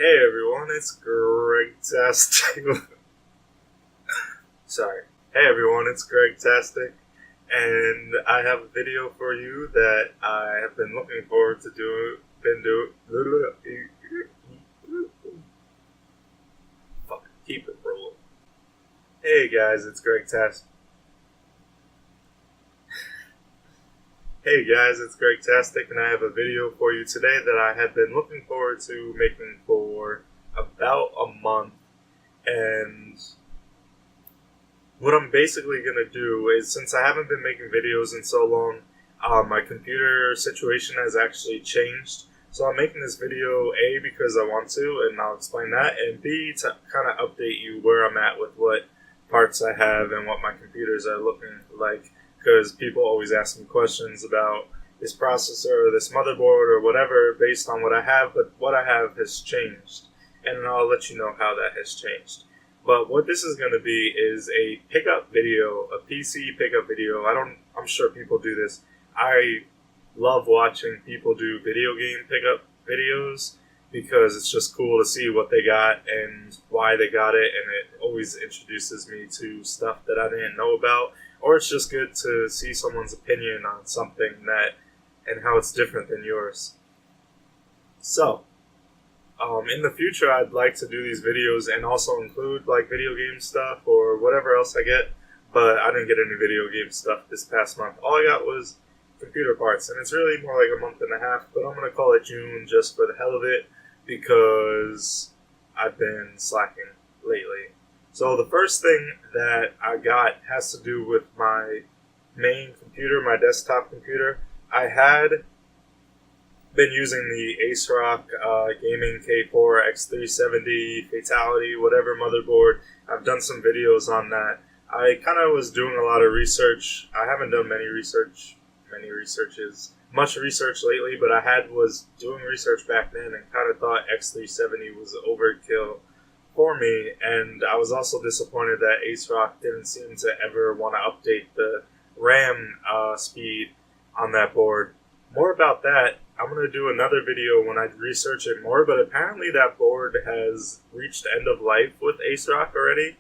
Hey everyone, it's Greg Tastic. Sorry. Hey everyone, it's Greg Tastic, and I have a video for you that I have been looking forward to do. Fuck, keep it rolling. Hey guys, it's Greg Tastic. Hey guys, it's Greg Tastic, and I have a video for you today that I have been looking forward to making for about a month. And what I'm basically going to do is, since I haven't been making videos in so long, my computer situation has actually changed. So I'm making this video, A, because I want to, and I'll explain that, and B, to kind of update you where I'm at with what parts I have and what my computers are looking like. Because people always ask me questions about this processor or this motherboard or whatever based on what I have, but what I have has changed. And I'll let you know how that has changed. But what this is going to be is a pickup video, a PC pickup video. I'm sure people do this. I love watching people do video game pickup videos because it's just cool to see what they got and why they got it, and it always introduces me to stuff that I didn't know about, or it's just good to see someone's opinion on something that and how it's different than yours. So, in the future, I'd like to do these videos and also include like video game stuff or whatever else I get, but I didn't get any video game stuff this past month. All I got was computer parts, and it's really more like a month and a half, but I'm going to call it June just for the hell of it because I've been slacking lately. So the first thing that I got has to do with my main computer, my desktop computer. I had been using the ASRock Gaming K4 X370 Fatality, whatever motherboard. I've done some videos on that. I kind of was doing a lot of research. I haven't done much research lately, but I was doing research back then and kind of thought X370 was overkill for me, and I was also disappointed that ASRock didn't seem to ever want to update the RAM speed on that board. More about that, I'm going to do another video when I research it more, but apparently that board has reached end of life with ASRock already.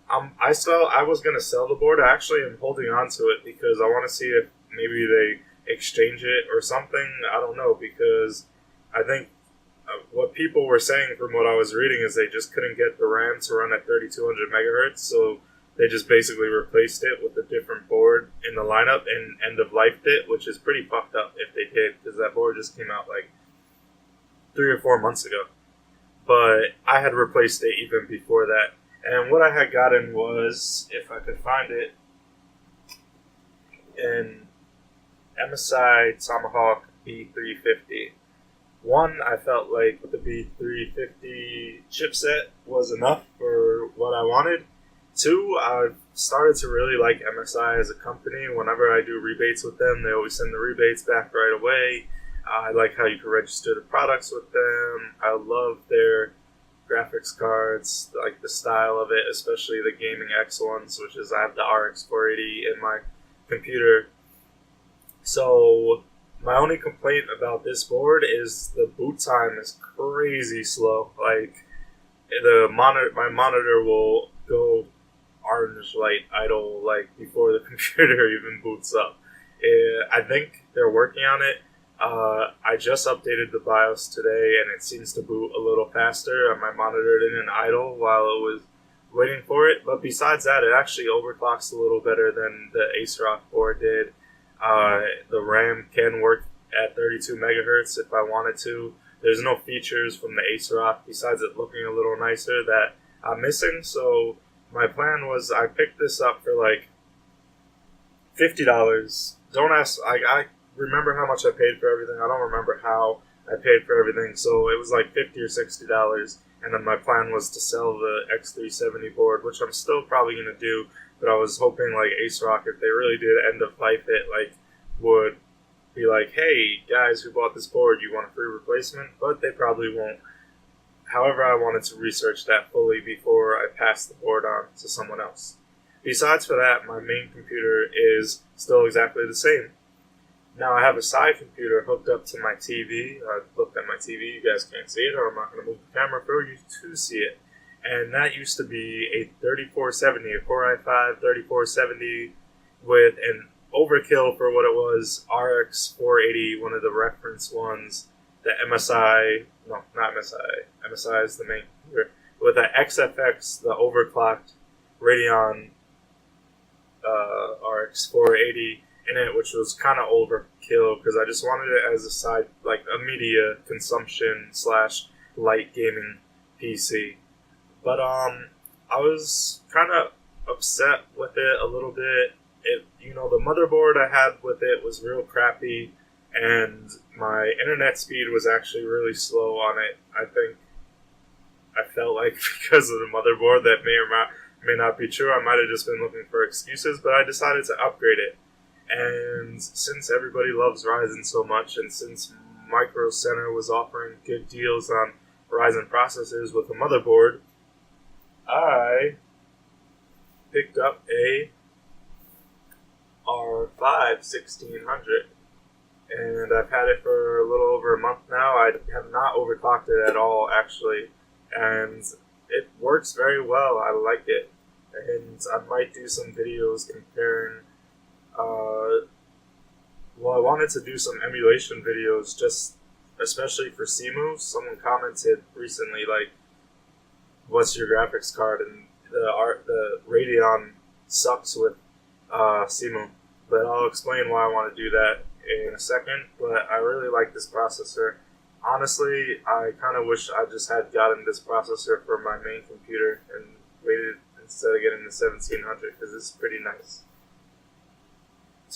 I was going to sell the board. I actually am holding on to it because I want to see if maybe they exchange it or something. I don't know, because I think what people were saying from what I was reading is they just couldn't get the RAM to run at 3200 megahertz, so they just basically replaced it with a different board in the lineup and end-of-lifed it, which is pretty fucked up if they did, because that board just came out like 3 or 4 months ago. But I had replaced it even before that. And what I had gotten was, if I could find it, an MSI Tomahawk B350. One, I felt like the B350 chipset was enough for what I wanted. Two, I've started to really like MSI as a company. Whenever I do rebates with them, they always send the rebates back right away. I like how you can register the products with them. I love their graphics cards, like the style of it, especially the Gaming X ones, which is I have the RX 480 in my computer. So my only complaint about this board is the boot time is crazy slow. Like my monitor will go orange light idle like before the computer even boots up. I think they're working on it. I just updated the BIOS today, and it seems to boot a little faster, and my monitor didn't idle while it was waiting for it. But besides that, it actually overclocks a little better than the ASRock board did. The RAM can work at 32 megahertz if I wanted to. There's no features from the ASRock besides it looking a little nicer that I'm missing. So my plan was I picked this up for like $50. Don't ask. I remember how much I paid for everything. I don't remember how I paid for everything. So it was like $50 or $60. And then my plan was to sell the X370 board, which I'm still probably going to do. But I was hoping like ASRock, if they really did end of life it, like would be like, hey guys who bought this board, you want a free replacement? But they probably won't. However, I wanted to research that fully before I passed the board on to someone else. Besides for that, my main computer is still exactly the same. Now I have a side computer hooked up to my TV. I looked at my TV. You guys can't see it, or I'm not going to move the camera for you to see it. And that used to be a 3470, a Core i5 3470 with an overkill for what it was, RX 480, one of the reference ones, the MSI, no, not MSI, MSI is the main computer, with the XFX, the overclocked Radeon RX 480 in it, which was kind of overkill because I just wanted it as a side, like a media consumption slash light gaming PC. But I was kind of upset with it a little bit. The motherboard I had with it was real crappy, and my internet speed was actually really slow on it. I felt like because of the motherboard, that may not be true. I might have just been looking for excuses, but I decided to upgrade it. And since everybody loves Ryzen so much, and since Micro Center was offering good deals on Ryzen processors with a motherboard, I picked up a R5 1600, and I've had it for a little over a month now. I have not overclocked it at all, actually, and it works very well. I like it, and I might do some videos comparing. I wanted to do some emulation videos, just especially for CMU. Someone commented recently, like, "What's your graphics card?" And the Radeon sucks with CMU, but I'll explain why I want to do that in a second. But I really like this processor. Honestly, I kind of wish I just had gotten this processor for my main computer and waited instead of getting the 1700 because it's pretty nice.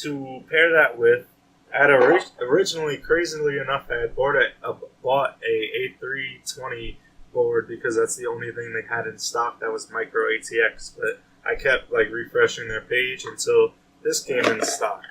To pair that with, I had originally, crazily enough, I had bought a A320 board because that's the only thing they had in stock that was micro ATX, but I kept refreshing their page until this came in stock.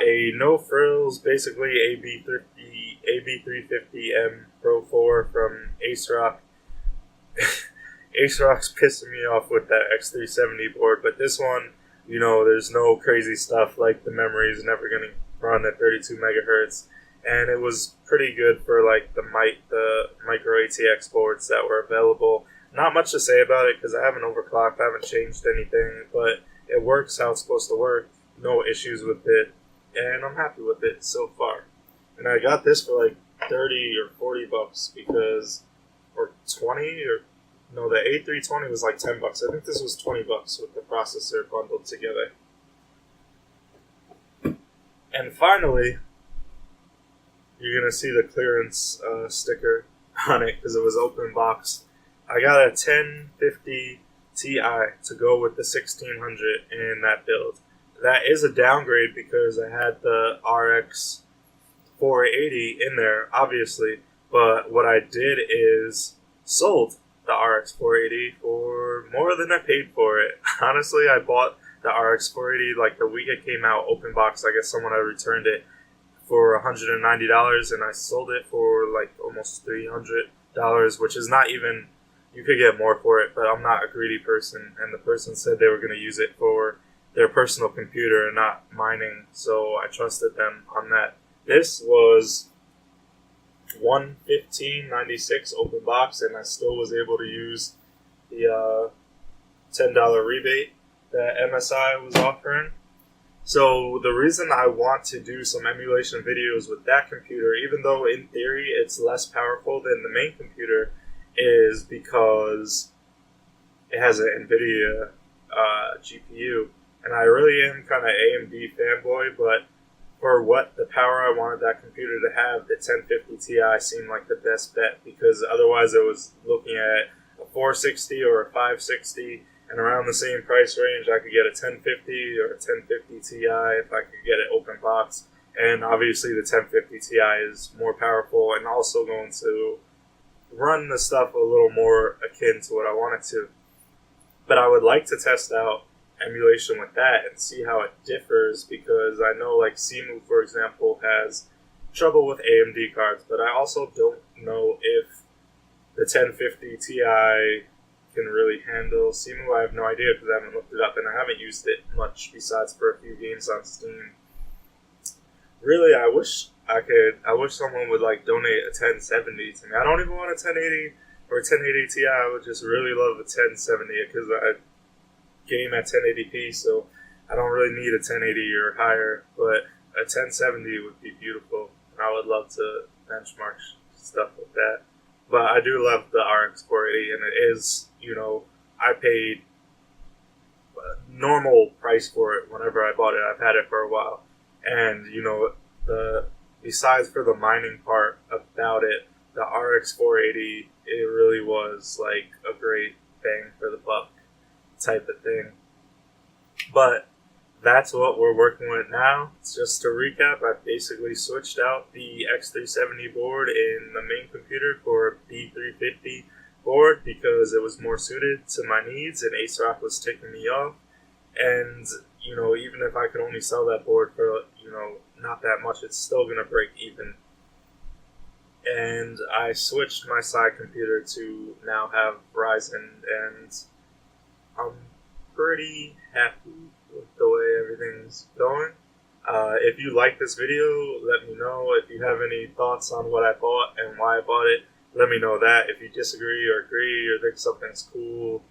A no frills, basically AB350M Pro 4 from AceRock. AceRock's pissing me off with that X370 board, but this one, there's no crazy stuff, like the memory is never going to run at 32 megahertz, and it was pretty good for the micro ATX boards that were available. Not much to say about it because I haven't overclocked, I haven't changed anything, but it works how it's supposed to work. No issues with it, and I'm happy with it so far. And I got this for 30 or 40 bucks or 20 or no, the A320 was 10 bucks. I think this was 20 bucks with the processor bundled together. And finally, you're going to see the clearance sticker on it because it was open box. I got a 1050 Ti to go with the 1600 in that build. That is a downgrade because I had the RX 480 in there, obviously. But what I did is sold the RX 480 for more than I paid for it. Honestly, I bought the RX 480 the week it came out, open box. I guess someone had returned it for $190, and I sold it for almost $300, which is not even. You could get more for it, but I'm not a greedy person, and the person said they were going to use it for their personal computer and not mining, so I trusted them on that. This was $115.96 open box, and I still was able to use the $10 rebate that MSI was offering. So the reason I want to do some emulation videos with that computer, even though in theory it's less powerful than the main computer, is because it has an NVIDIA GPU. And I really am kind of AMD fanboy, but for what the power I wanted that computer to have, the 1050 Ti seemed like the best bet, because otherwise I was looking at a 460 or a 560, and around the same price range I could get a 1050 or a 1050 Ti if I could get it open box. And obviously the 1050 Ti is more powerful and also going to run the stuff a little more akin to what I want it to. But I would like to test out emulation with that and see how it differs, because I know CMU, for example, has trouble with AMD cards, but I also don't know if the 1050 Ti can really handle CMU. I have no idea because I haven't looked it up and I haven't used it much besides for a few games on Steam. really, I wish someone would like donate a 1070 to me. I don't even want a 1080 or a 1080 Ti. I would just really love a 1070 because I game at 1080p, so I don't really need a 1080 or higher. But a 1070 would be beautiful, and I would love to benchmark stuff like that. But I do love the RX 480, and it is, I paid normal price for it whenever I bought it. I've had it for a while, and the besides for the mining part about it, the RX 480, it really was like a great bang for the buck type of thing. But that's what we're working with now. Just to recap, I basically switched out the X370 board in the main computer for a B350 board because it was more suited to my needs, and ASRock was ticking me off. And even if I could only sell that board for not that much, it's still gonna break even. And I switched my side computer to now have Ryzen, and I'm pretty happy with the way everything's going. If you like this video, let me know. If you have any thoughts on what I bought and why I bought it, let me know that. If you disagree or agree or think something's cool,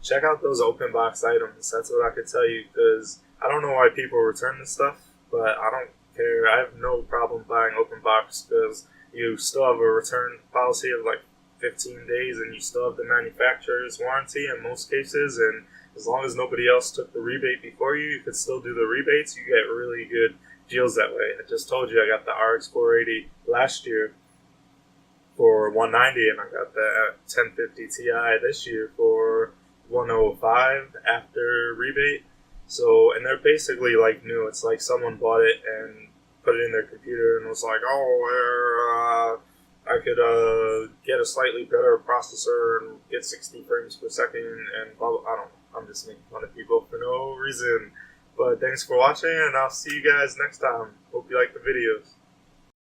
check out those open box items. That's what I could tell you, because I don't know why people return this stuff, but I don't care. I have no problem buying open box because you still have a return policy of like 15 days, and you still have the manufacturer's warranty in most cases, and as long as nobody else took the rebate before you, you could still do the rebates. You get really good deals that way. I just told you I got the RX 480 last year for $190, and I got the 1050 Ti this year for $105 after rebate. So, and they're basically like new. It's like someone bought it and put it in their computer and was like, I could get a slightly better processor and get 60 frames per second and blah, blah. I don't know. I'm just making fun of people for no reason. But thanks for watching, and I'll see you guys next time. Hope you like the videos.